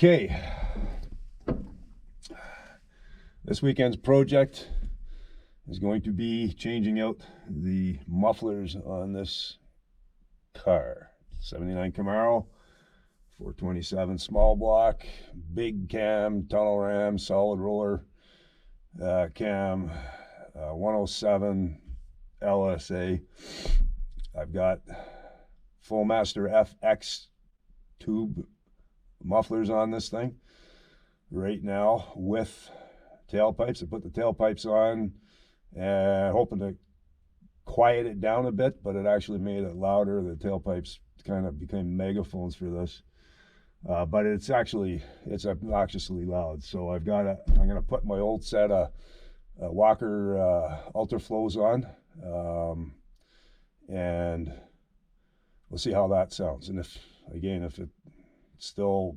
Okay, this weekend's project is going to be changing out the mufflers on this car. 79 Camaro, 427 small block, big cam, tunnel ram, solid roller cam, 107 LSA. I've got Flowmater FX tube mufflers on this thing right now with tailpipes. I put the tailpipes on and hoping to quiet it down a bit, but it actually made it louder. The tailpipes kind of became megaphones for this, but it's obnoxiously loud. So I'm gonna put my old set of Walker Ultraflows on, and we'll see how that sounds. And if it still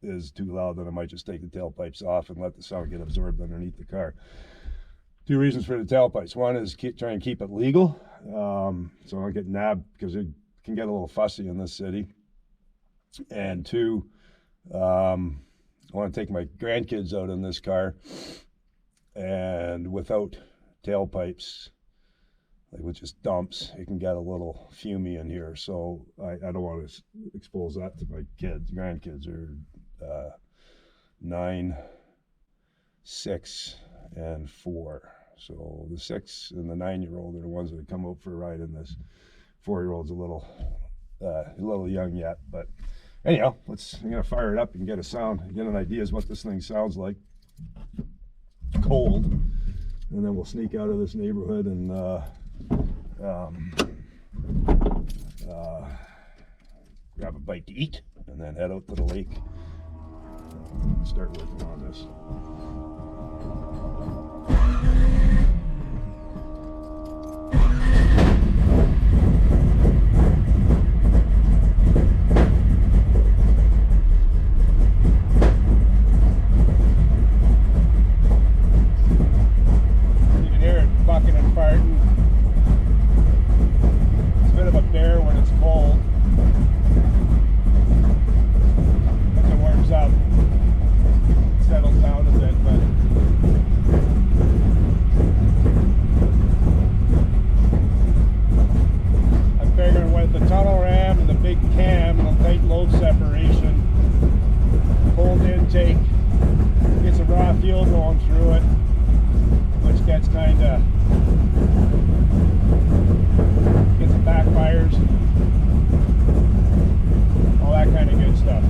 is too loud, then I might just take the tailpipes off and let the sound get absorbed underneath the car. Two reasons for the tailpipes. One is try and keep it legal, so I don't get nabbed, because it can get a little fussy in this city. And two, I want to take my grandkids out in this car, and without tailpipes, like with just dumps, it can get a little fumey in here. So I don't want to expose that to my kids. Grandkids are 9, 6, and 4. So the 6 and the 9-year-old are the ones that come out for a ride in this. 4-year-old's a little young yet, but anyhow, I'm gonna fire it up and get a sound, get an idea as what this thing sounds like cold, and then we'll sneak out of this neighborhood and grab a bite to eat, and then head out to the lake and start working on this. You can hear it bucking and farting. It's a bit of a bear when it's cold. Once it warms up, it settles down a bit, but I'm figuring with the tunnel ram and the big cam and the tight load separation, cold intake, gets a raw fuel going through it, which gets some backfires, all that kind of good stuff.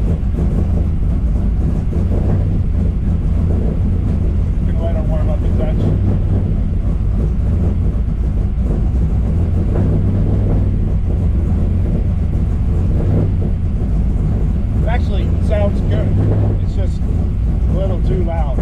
Gonna let her warm up a touch. It actually sounds good. It's just a little too loud.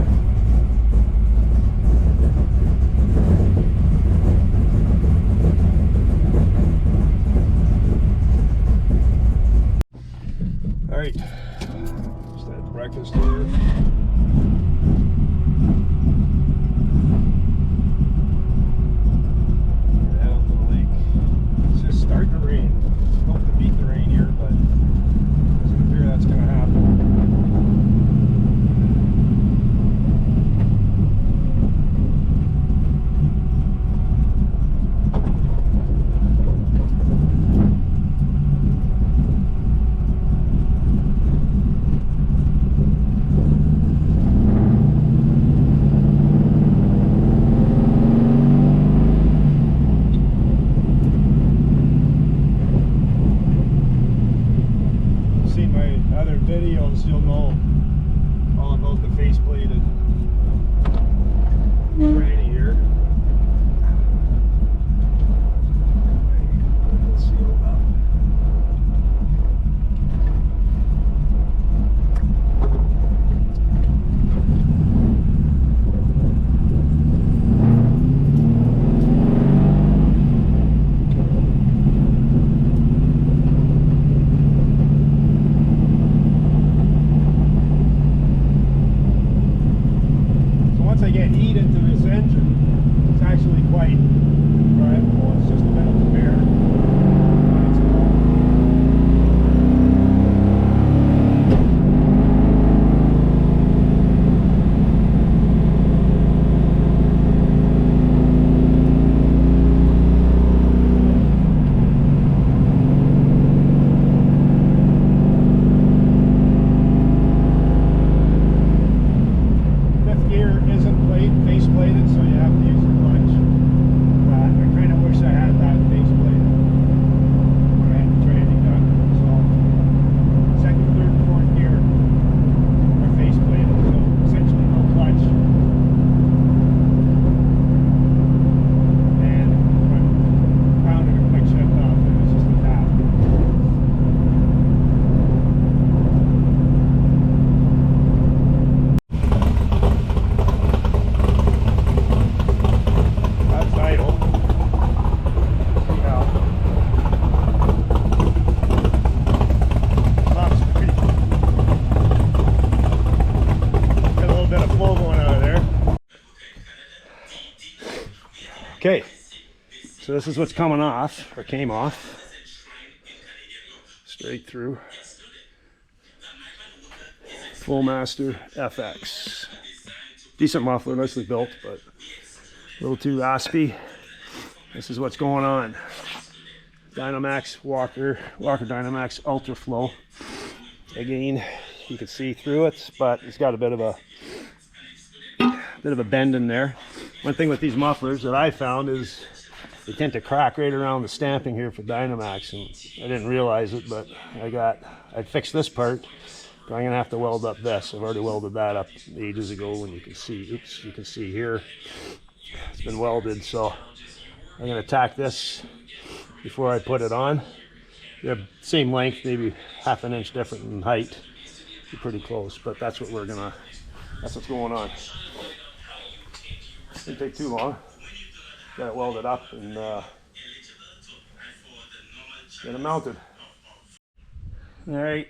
All right, just had breakfast here. Head out to the lake. It's just starting to rain. Hope to beat the rain here, but doesn't appear that's going to happen. Okay, so this is what's coming off, or came off. Straight through. Flowmater FX. Decent muffler, nicely built, but a little too raspy. This is what's going on. Dynamax Walker Dynamax Ultraflow. Again, you can see through it, but it's got a bit of a bend in there. One thing with these mufflers that I found is they tend to crack right around the stamping here for Dynamax, and I didn't realize it, but I fixed this part, but I'm gonna have to weld up this. I've already welded that up ages ago, and you can see, oops, you can see here, it's been welded, so I'm gonna tack this before I put it on. They have same length, maybe half an inch different in height. Be pretty close, but that's what's going on. Didn't take too long. Got it welded up and get it mounted. All right,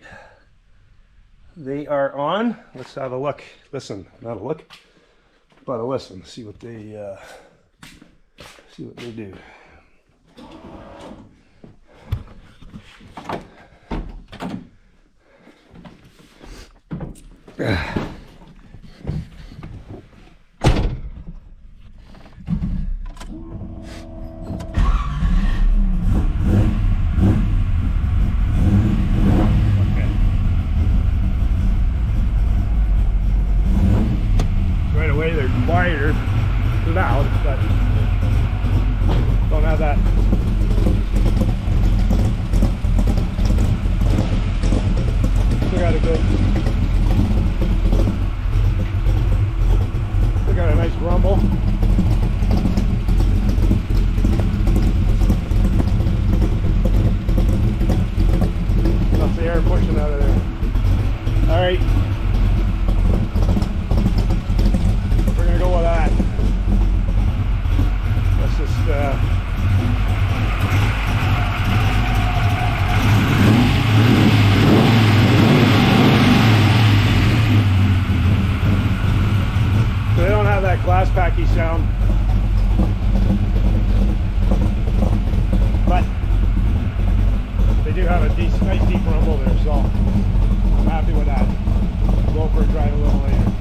they are on. Let's have a look. Listen, not a look, but a listen. See what they do. They're wider loud, but don't have that. Still got a nice rumble. That's the air pushing out of there. All right. Go with that. Let's just so they don't have that glass packy sound, but they do have a nice deep rumble there, so I'm happy with that. We'll go for a drive a little later.